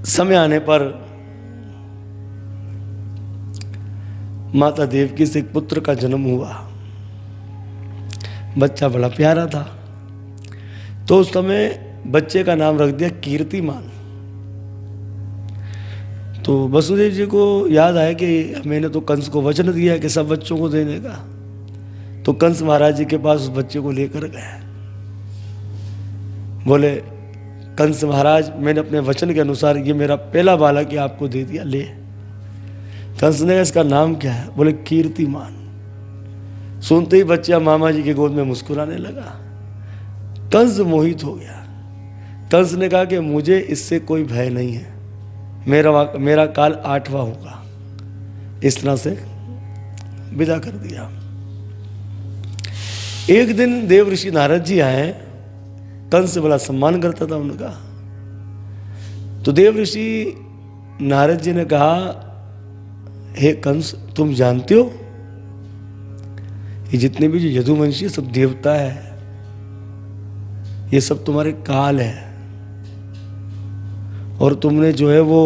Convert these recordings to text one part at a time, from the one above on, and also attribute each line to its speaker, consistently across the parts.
Speaker 1: समय आने पर माता देवकी से एक पुत्र का जन्म हुआ। बच्चा बड़ा प्यारा था, तो उस समय बच्चे का नाम रख दिया कीर्तिमान। तो वसुदेव जी को याद आया कि मैंने तो कंस को वचन दिया कि सब बच्चों को देने का। तो कंस महाराज जी के पास उस बच्चे को लेकर गए। बोले, कंस महाराज, मैंने अपने वचन के अनुसार ये मेरा पहला बालक है आपको दे दिया, ले। कंस ने कहा, इसका नाम क्या है? बोले, कीर्तिमान। सुनते ही बच्चा मामा जी के गोद में मुस्कुराने लगा। कंस मोहित हो गया। कंस ने कहा कि मुझे इससे कोई भय नहीं है, मेरा काल 8वां होगा। इस तरह से विदा कर दिया। एक दिन देव ऋषि नारद जी आए। कंस से बड़ा सम्मान करता था उनका। तो देव ऋषि नारद जी ने कहा, हे कंस, तुम जानते हो ये जितने भी जो यदुवंशी सब देवता है, ये सब तुम्हारे काल है। और तुमने जो है वो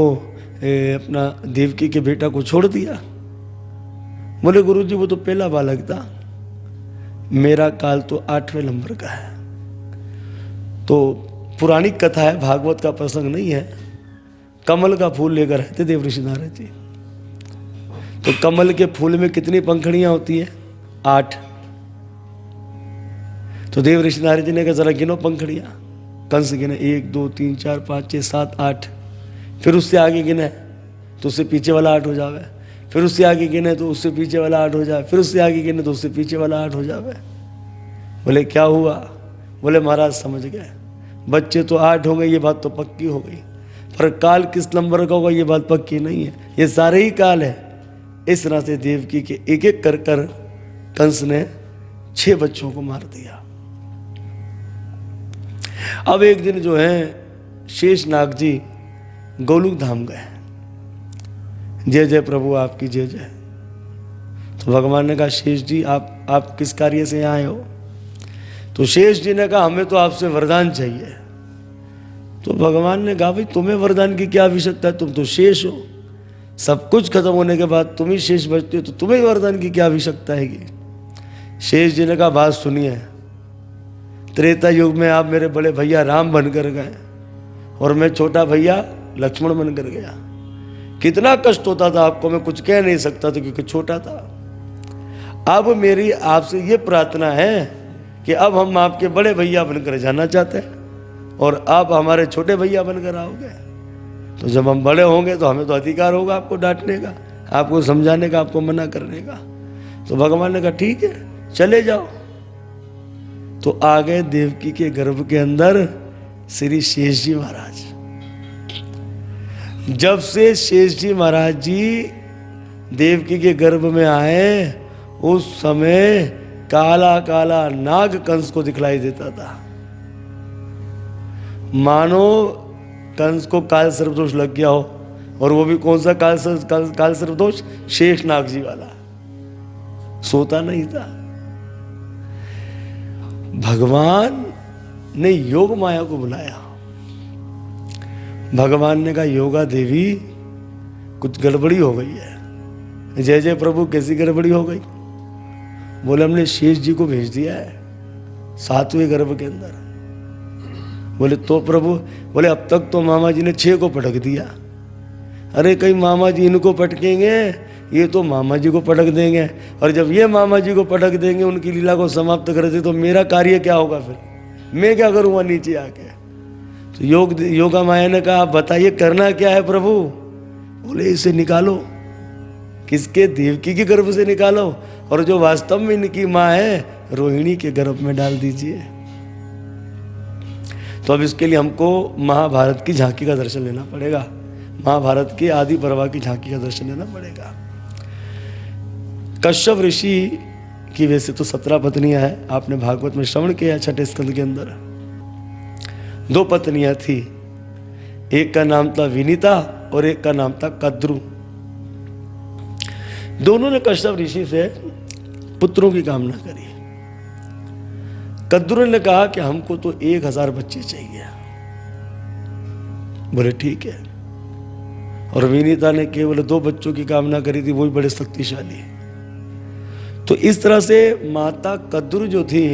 Speaker 1: अपना देवकी के बेटा को छोड़ दिया। बोले, गुरुजी वो तो पहला बालक था, मेरा काल तो 8वें नंबर का है। तो पुरानी कथा है, भागवत का प्रसंग नहीं है। कमल का फूल लेकर आए थे देव ऋषि नारद जी। तो कमल के फूल में कितनी पंखड़ियां होती है? 8। तो देव ऋषि नारद जी ने कहा, जरा गिनो पंखड़ियां। कंस गिने, 1 2 3 4 5 6 7 8। फिर उससे आगे गिने तो उससे पीछे वाला 8 हो जावे। फिर उससे आगे गिने तो उससे पीछे वाला 8 हो जाए। फिर उससे आगे गिने तो उससे पीछे वाला 8 हो जावे। बोले, क्या हुआ? बोले, महाराज समझ गए, बच्चे तो 8 हो गए, ये बात तो पक्की हो गई, पर काल किस नंबर का होगा ये बात पक्की नहीं है। ये सारे ही काल है। इस तरह से देवकी के एक एक कर कर कंस ने 6 बच्चों को मार दिया। अब एक दिन जो है शेषनाग जी गोलोक धाम गए। जय जय प्रभु आपकी जय जय। तो भगवान ने कहा, शेष जी आप किस कार्य से आए हो? तो शेष जी ने कहा, हमें तो आपसे वरदान चाहिए। तो भगवान ने कहा, भाई तुम्हें वरदान की क्या आवश्यकता है? तुम तो शेष हो, सब कुछ खत्म होने के बाद तुम ही शेष बचते हो, तो तुम्हें वरदान की क्या आवश्यकता है? शेष जी ने कहा, बात सुनिए, त्रेता युग में आप मेरे बड़े भैया राम बनकर गए और मैं छोटा भैया लक्ष्मण बनकर गया। कितना कष्ट होता था आपको, मैं कुछ कह नहीं सकता था क्योंकि छोटा था। अब मेरी आपसे ये प्रार्थना है कि अब हम आपके बड़े भैया बनकर जाना चाहते हैं और आप हमारे छोटे भैया बनकर आओगे। तो जब हम बड़े होंगे तो हमें तो अधिकार होगा आपको डांटने का, आपको समझाने का, आपको मना करने का। तो भगवान ने कहा, ठीक है, चले जाओ। तो आ गए देवकी के गर्भ के अंदर श्री शेष जी महाराज। जब से शेष जी महाराज जी देवकी के गर्भ में आए, उस समय काला काला नाग कंस को दिखलाई देता था। मानो कंस को काल सर्पदोष लग गया हो। और वो भी कौन सा काल सर्पदोष? शेषनाग जी वाला। सोता नहीं था। भगवान ने योग माया को बुलाया। भगवान ने कहा, योगा देवी कुछ गड़बड़ी हो गई है। जय जय प्रभु, कैसी गड़बड़ी हो गई? बोले, हमने शेष जी को भेज दिया है 7वें गर्भ के अंदर। बोले, तो प्रभु? बोले, अब तक तो मामा जी ने 6 को पटक दिया। अरे कहीं मामा जी इनको पटकेंगे, ये तो मामा जी को पटक देंगे, और जब ये मामा जी को पटक देंगे, उनकी लीला को समाप्त कर दे, तो मेरा कार्य क्या होगा? फिर मैं क्या करूँगा नीचे आके? तो योगा माया ने कहा, बताइए करना क्या है प्रभु? बोले, इसे निकालो। किसके? देवकी के गर्भ से निकालो, और जो वास्तव में इनकी माँ है रोहिणी के गर्भ में डाल दीजिए। तो अब इसके लिए हमको महाभारत की झांकी का दर्शन लेना पड़ेगा। महाभारत के आदि पर्व की झांकी का दर्शन लेना पड़ेगा। कश्यप ऋषि की वैसे तो 17 पत्नियां हैं, आपने भागवत में श्रवण किया 6ठे स्कंद के अंदर। 2 पत्नियां थी, एक का नाम था विनीता और एक का नाम था कद्रु। दोनों ने कश्यप ऋषि से पुत्रों की कामना करी। कद्रु ने कहा कि हमको तो 1000 बच्चे चाहिए। बोले, ठीक है। और विनीता ने केवल 2 बच्चों की कामना करी थी, वो भी बड़े शक्तिशाली। तो इस तरह से माता कद्रू जो थी,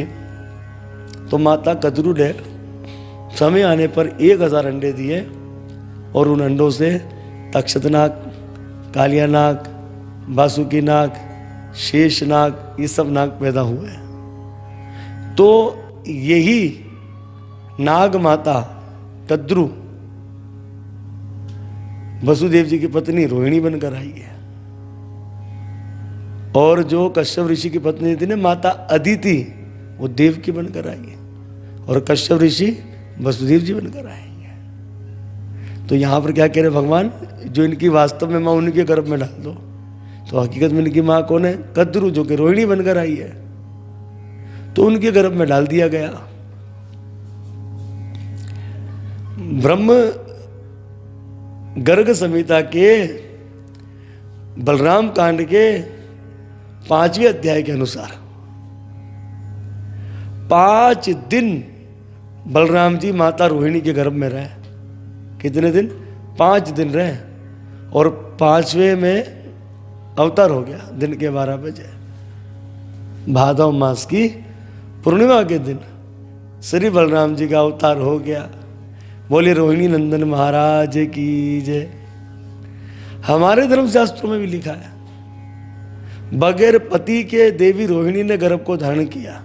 Speaker 1: तो माता कद्रू ने समय आने पर 1000 अंडे दिए और उन अंडों से तक्षतनाग, कालिया नाग, वासुकी नाग, शेष नाग, ये सब नाग पैदा हुए। तो यही नाग माता कद्रू वसुदेव जी की पत्नी रोहिणी बनकर आई है। और जो कश्यप ऋषि की पत्नी थी ना माता अदिति, वो देव की बनकर आई है। और कश्यप ऋषि वसुदेव जी बनकर आए हैं। तो यहाँ पर क्या कह रहे भगवान, जो इनकी वास्तव में माँ उनके गर्भ में डाल दो। तो हकीकत में इनकी माँ कौन है? कद्रू, जो कि रोहिणी बनकर आई है। तो उनके गर्भ में डाल दिया गया। ब्रह्म गर्ग संहिता के बलराम कांड के 5वें अध्याय के अनुसार 5 दिन बलराम जी माता रोहिणी के गर्भ में रहे। कितने दिन? 5 दिन रहे। और 5वें में अवतार हो गया। दिन के 12 बजे भादव मास की पूर्णिमा के दिन श्री बलराम जी का अवतार हो गया। बोले रोहिणी नंदन महाराज की जय। हमारे धर्मशास्त्रों में भी लिखा है, बगैर पति के देवी रोहिणी ने गर्भ को धारण किया।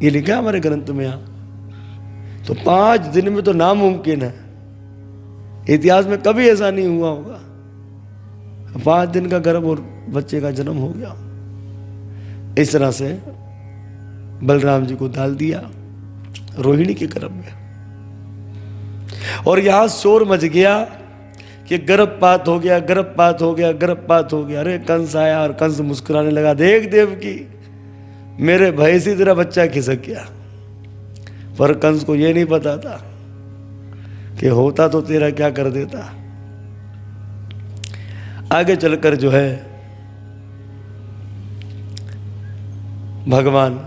Speaker 1: ये लिखा है हमारे ग्रंथ में। यहाँ तो 5 दिन में तो नामुमकिन है, इतिहास में कभी ऐसा नहीं हुआ होगा। 5 दिन का गर्भ और बच्चे का जन्म हो गया। इस तरह से बलराम जी को डाल दिया रोहिणी के गर्भ में। और यहां शोर मच गया कि गर्भपात हो गया, गर्भपात हो गया, गर्भपात हो गया। अरे कंस आया और कंस मुस्कुराने लगा, देख देवकी मेरे भय से तेरा बच्चा खिसक गया। पर कंस को यह नहीं पता था कि होता तो तेरा क्या कर देता। आगे चलकर जो है भगवान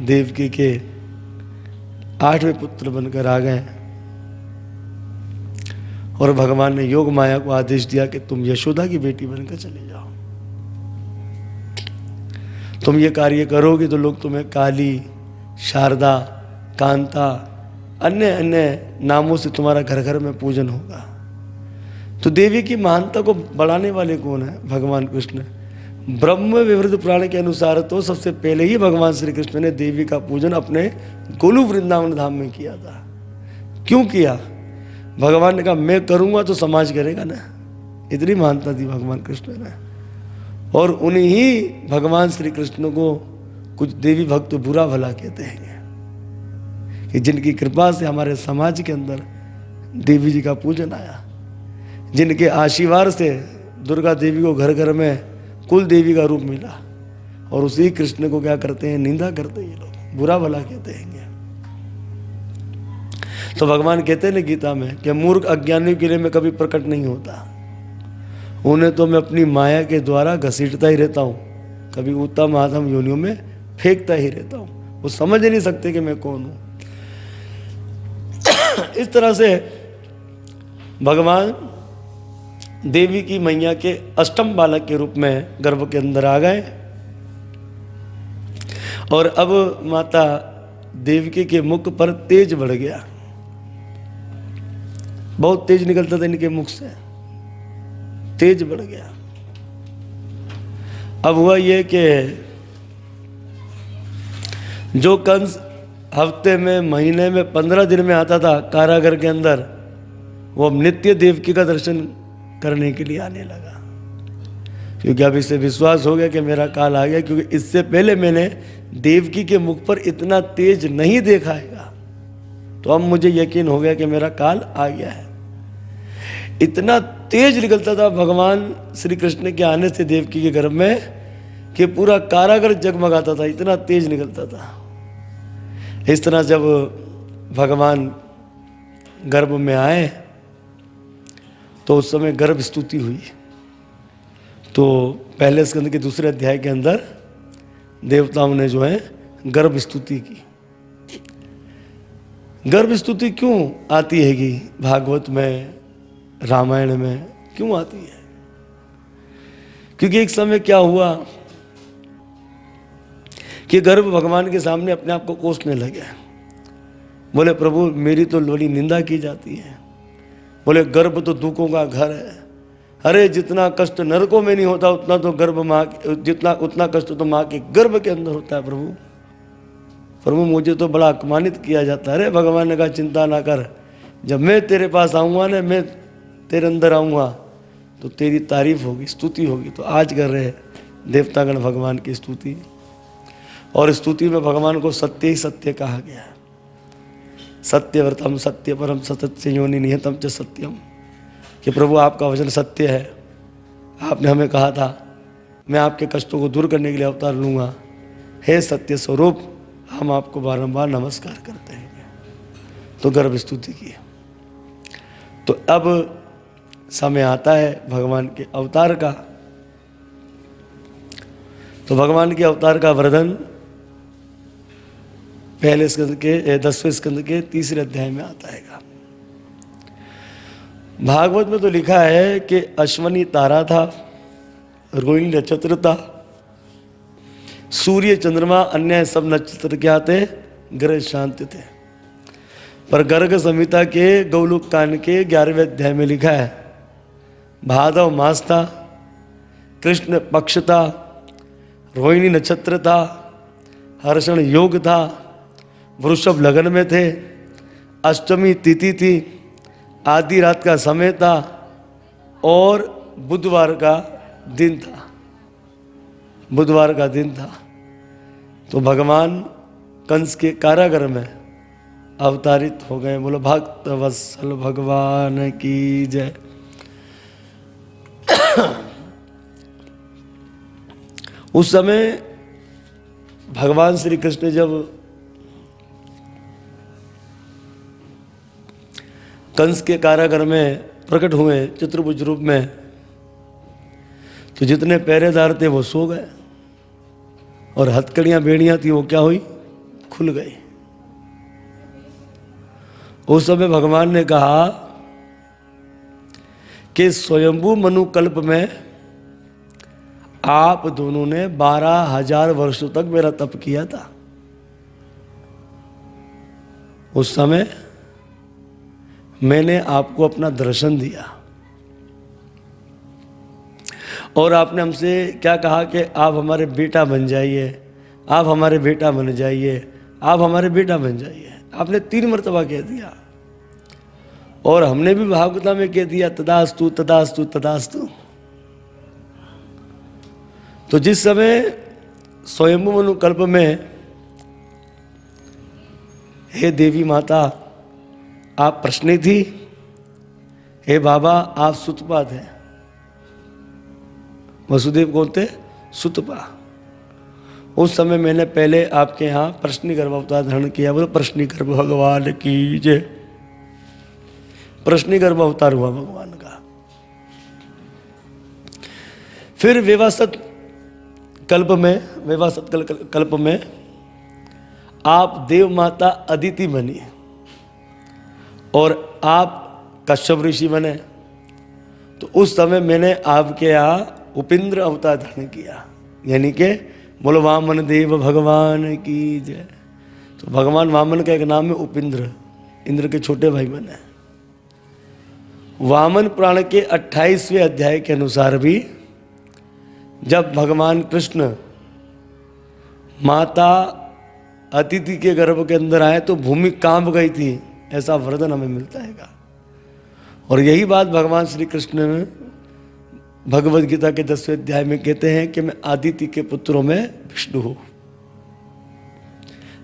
Speaker 1: देवकी के 8वें पुत्र बनकर आ गए। और भगवान ने योग माया को आदेश दिया कि तुम यशोदा की बेटी बनकर चले जाओ। तुम ये कार्य करोगे तो लोग तुम्हें काली, शारदा, कांता, अन्य अन्य नामों से तुम्हारा घर घर में पूजन होगा। तो देवी की महानता को बढ़ाने वाले कौन है? भगवान कृष्ण। ब्रह्म विवृत पुराण के अनुसार तो सबसे पहले ही भगवान श्री कृष्ण ने देवी का पूजन अपने गोलू वृंदावन धाम में किया था। क्यों किया? भगवान ने कहा मैं करूंगा तो समाज करेगा ना। इतनी महानता थी भगवान कृष्ण ने। और उन्हीं भगवान श्री कृष्ण को कुछ देवी भक्त बुरा भला कहते हैं कि जिनकी कृपा से हमारे समाज के अंदर देवी जी का पूजन आया, जिनके आशीर्वाद से दुर्गा देवी को घर घर में कुल देवी का रूप मिला। और उसी कृष्ण को क्या करते हैं? निंदा करते हैं ये लोग, बुरा भला कहते हैं। तो भगवान कहते हैं ना गीता में कि मूर्ख अज्ञानियों के लिए मैं कभी प्रकट नहीं होता, उन्हें तो मैं अपनी माया के द्वारा घसीटता ही रहता हूँ, कभी उत्तम आधम योनियों में फेंकता ही रहता हूँ। वो समझ नहीं सकते कि मैं कौन हूँ। इस तरह से भगवान देवी की मैया के अष्टम बालक के रूप में गर्भ के अंदर आ गए। और अब माता देवकी के मुख पर तेज बढ़ गया, बहुत तेज निकलता था इनके मुख से, तेज बढ़ गया। अब हुआ ये कि जो कंस हफ्ते में, महीने में, 15 दिन में आता था कारागार के अंदर, वो अब नित्य देवकी का दर्शन करने के लिए आने लगा। क्योंकि अब इसे विश्वास हो गया कि मेरा काल आ गया, क्योंकि इससे पहले मैंने देवकी के मुख पर इतना तेज नहीं देखा है। तो अब मुझे यकीन हो गया कि मेरा काल आ गया है। इतना तेज निकलता था भगवान श्री कृष्ण के आने से देवकी के गर्भ में कि पूरा कारागार जगमगाता था, इतना तेज निकलता था। इस तरह जब भगवान गर्भ में आए तो उस समय गर्भ स्तुति हुई। तो पहले स्कंद के 2 अध्याय के अंदर देवताओं ने जो है गर्भ स्तुति की। गर्भ स्तुति क्यों आती है कि भागवत में, रामायण में क्यों आती है? क्योंकि एक समय क्या हुआ कि गर्भ भगवान के सामने अपने आप को कोसने लगे। बोले प्रभु मेरी तो बड़ी निंदा की जाती है। बोले गर्भ तो दुखों का घर है। अरे जितना कष्ट नरकों में नहीं होता उतना तो गर्भ माँ उतना कष्ट तो माँ के गर्भ के अंदर होता है। प्रभु मुझे तो बड़ा अपमानित किया जाता है। अरे भगवान ने कहा चिंता ना कर, जब मैं तेरे पास आऊँगा ना, मैं तेरे अंदर आऊँगा तो तेरी तारीफ होगी, स्तुति होगी। तो आज कर रहे हैं देवतागण भगवान की स्तुति, और स्तुति में भगवान को सत्य ही सत्य कहा गया है। सत्यव्रतम सत्य परम सत्य योनि निहतम च सत्यम, कि प्रभु आपका वचन सत्य है। आपने हमें कहा था मैं आपके कष्टों को दूर करने के लिए अवतार लूँगा। हे सत्य स्वरूप, हम आपको बारंबार नमस्कार करते हैं। तो गर्भ स्तुति की। तो अब समय आता है भगवान के अवतार का। तो भगवान के अवतार का वर्णन पहले स्कंद के 10वें स्कंद के 3रे अध्याय में आता है। भागवत में तो लिखा है कि अश्वनी तारा था, रोहिणी नक्षत्र था, सूर्य चंद्रमा अन्य सब नक्षत्र क्या थे? ग्रह शांत थे। पर गर्ग संहिता के गौलोक कांड के 11वें अध्याय में लिखा है भादव मास था, कृष्ण पक्ष था, रोहिणी नक्षत्र था, हर्षण योग था, वृषभ लगन में थे, अष्टमी तिथि थी, आधी रात का समय था और बुधवार का दिन था। बुधवार का दिन था। तो भगवान कंस के कारागार में अवतारित हो गए। बोलो भक्त वत्सल भगवान की जय। उस समय भगवान श्री कृष्ण जब कंस के कारागार में प्रकट हुए चतुर्भुज रूप में, तो जितने पहरेदार थे वो सो गए और हथकड़ियां बेड़ियां थी वो क्या हुई? खुल गई। उस समय भगवान ने कहा कि स्वयंभू मनुकल्प में आप दोनों ने 12,000 वर्षों तक मेरा तप किया था। उस समय मैंने आपको अपना दर्शन दिया और आपने हमसे क्या कहा कि आप हमारे बेटा बन जाइए, आप हमारे बेटा बन जाइए, आप हमारे बेटा बन जाइए। आपने 3 मर्तबा कह दिया और हमने भी भागवता में कह दिया तदास्तु तदास्तु तदास्तु। तो जिस समय स्वयंभू मनुकल्प में हे देवी माता आप प्रश्नी थी, हे बाबा आप सुतपा थे। वसुदेव कौन थे? सुतपा। उस समय मैंने पहले आपके यहाँ प्रश्नी गर्भ अवतार धारण किया। बोलो प्रश्नी गर्भ भगवान की जय। प्रश्नी गर्भ अवतार हुआ भगवान का। फिर विवासत कल्प में आप देव माता अदिति बनी और आप कश्यप ऋषि बने। तो उस समय मैंने आपके यहाँ उपेंद्र अवतार धारण किया, यानी कि बोलो वामन देव भगवान की जय। तो भगवान वामन का एक नाम है उपेंद्र, इंद्र के छोटे भाई बने। वामन पुराण के 28वें अध्याय के अनुसार भी जब भगवान कृष्ण माता अदिति के गर्भ के अंदर आए तो भूमि कांप गई थी, ऐसा वर्णन हमें मिलता है। और यही बात भगवान श्री कृष्ण ने भगवद गीता के 10वें अध्याय में कहते हैं कि मैं आदिति के पुत्रों में विष्णु हूं।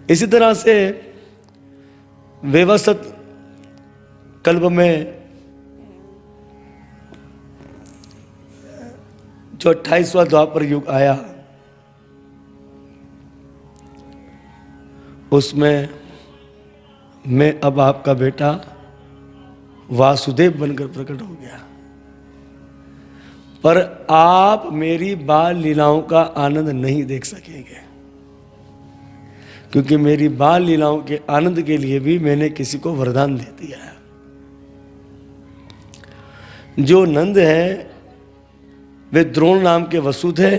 Speaker 1: इसी तरह से वेवसत कल्प में जो 28वां द्वापर युग आया उसमें मैं अब आपका बेटा वासुदेव बनकर प्रकट हो गया। पर आप मेरी बाल लीलाओं का आनंद नहीं देख सकेंगे, क्योंकि मेरी बाल लीलाओं के आनंद के लिए भी मैंने किसी को वरदान दे दिया है। जो नंद है वे द्रोण नाम के वसु थे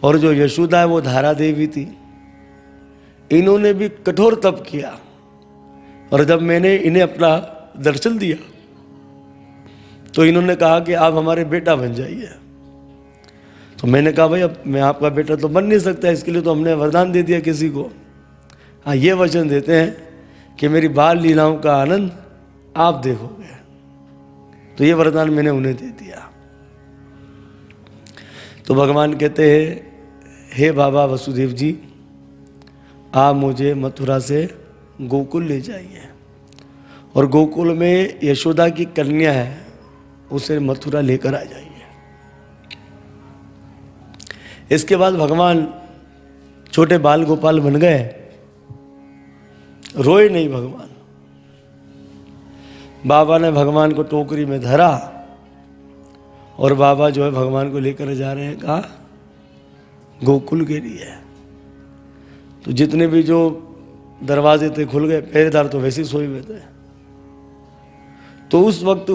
Speaker 1: और जो यशोदा है वो धारा देवी थी। इन्होंने भी कठोर तप किया और जब मैंने इन्हें अपना दर्शन दिया तो इन्होंने कहा कि आप हमारे बेटा बन जाइए। तो मैंने कहा भाई अब मैं आपका बेटा तो बन नहीं सकता, इसके लिए तो हमने वरदान दे दिया किसी को। हाँ, ये वचन देते हैं कि मेरी बाल लीलाओं का आनंद आप देखोगे। तो ये वरदान मैंने उन्हें दे दिया। तो भगवान कहते हैं हे बाबा वसुदेव जी, आप मुझे मथुरा से गोकुल ले जाइए और गोकुल में यशोदा की कन्या है उसे मथुरा लेकर आ जाइए। इसके बाद भगवान छोटे बाल गोपाल बन गए, रोए नहीं भगवान। बाबा ने भगवान को टोकरी में धरा और बाबा जो है भगवान को लेकर जा रहे हैं कहा गोकुल के लिए। तो जितने भी जो दरवाजे थे खुल गए, पहरेदार तो वैसे ही सोए हुए थे। तो उस वक्त